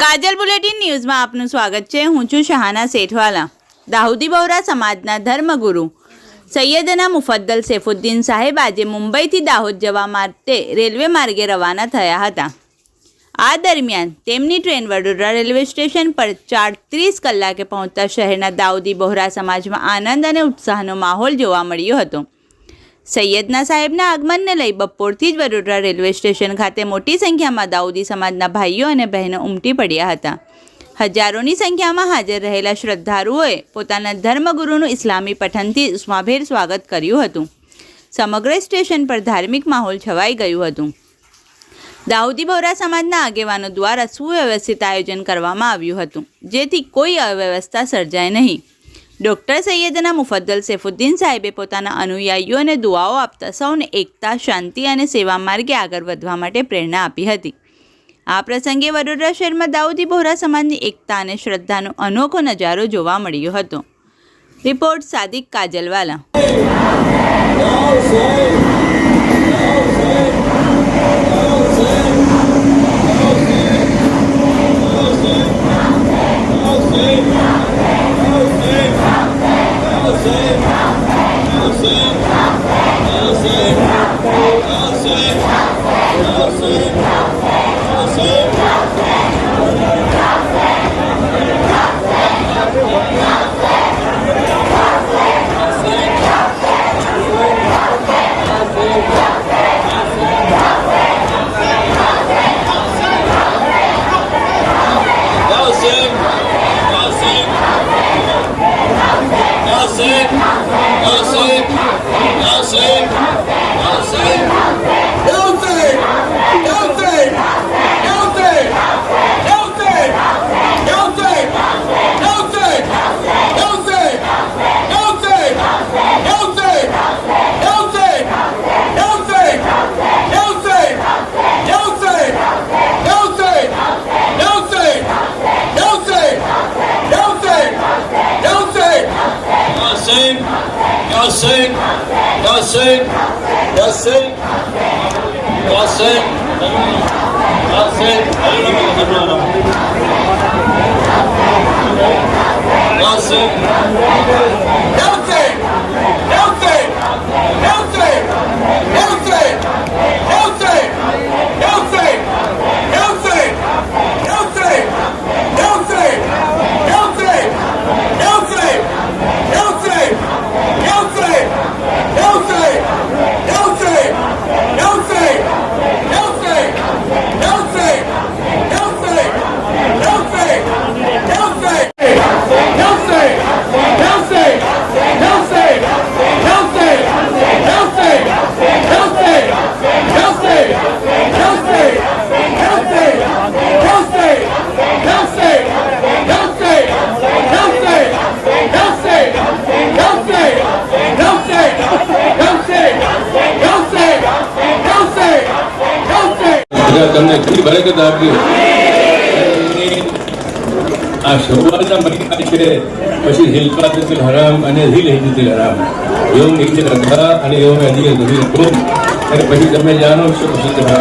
કાજલ bulletin ન્યૂઝમાં આપનું સ્વાગત છે। હું છું શહાના સેઠવાલા। દાઉદી બોહરા સમાજના ધર્મગુરુ સૈયદના મુફદ્દલ સૈફુદ્દીન સાહેબ આજે મુંબઈથી દાહોદ જવા માટે રેલવે માર્ગે રવાના થયા હતા। આ દરમિયાન તેમની ટ્રેન વડોદરા રેલવે સ્ટેશન પર 4:30 કલાકે પહોંચતા શહેરના દાઉદી બોહરા સમાજમાં આનંદ અને ઉત્સાહનો માહોલ જોવા મળ્યો હતો। સૈયદના સાહેબના આગમનને લઈ બપોરથી જ વડોદરા રેલવે સ્ટેશન ખાતે મોટી સંખ્યામાં દાઉદી સમાજના ભાઈઓ અને બહેનો ઉમટી પડ્યા હતા। હજારોની સંખ્યામાં હાજર રહેલા શ્રદ્ધાળુઓએ પોતાના ધર્મગુરુનું ઇસ્લામી પઠનથી ઉષ્માભેર સ્વાગત કર્યું હતું। સમગ્ર સ્ટેશન પર ધાર્મિક માહોલ છવાઈ ગયું હતું। દાઉદી બોહરા સમાજના આગેવાનો દ્વારા સુવ્યવસ્થિત આયોજન કરવામાં આવ્યું હતું, જેથી કોઈ અવ્યવસ્થા સર્જાય નહીં। ડૉક્ટર સૈયદના મુફદ્દલ સૈફુદ્દીન સાહેબે પોતાના અનુયાયીઓને દુઆઓ આપતા સૌને એકતા, શાંતિ અને સેવા માર્ગે આગળ વધવા માટે પ્રેરણા આપી હતી। આ પ્રસંગે વડોદરા શહેરમાં દાઉદી બોહરા સમાજની એકતા અને શ્રદ્ધાનો અનોખો નજારો જોવા મળ્યો હતો। રિપોર્ટ સાદિક કાજલવાલા। તમને ઘણી બરકત આપ્યું। આ શરૂઆતના મહિના છે, પછી હિલફાતુલ હરામ અને ઝીલ હિજ્જતુલ હરામ, યોમ ઈદ અદહા અને યોમ અદિલ ગદીર, અને પછી તમે જાણો છો પછી તમે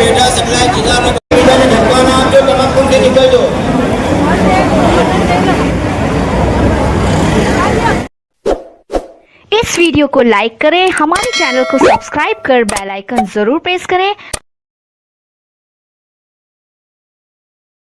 बेटा सकला जिला में ढकवाना आप जो तमक्कुन से निकल दो। इस वीडियो को लाइक करें, हमारे चैनल को सब्सक्राइब कर बेल आइकन जरूर प्रेस करें।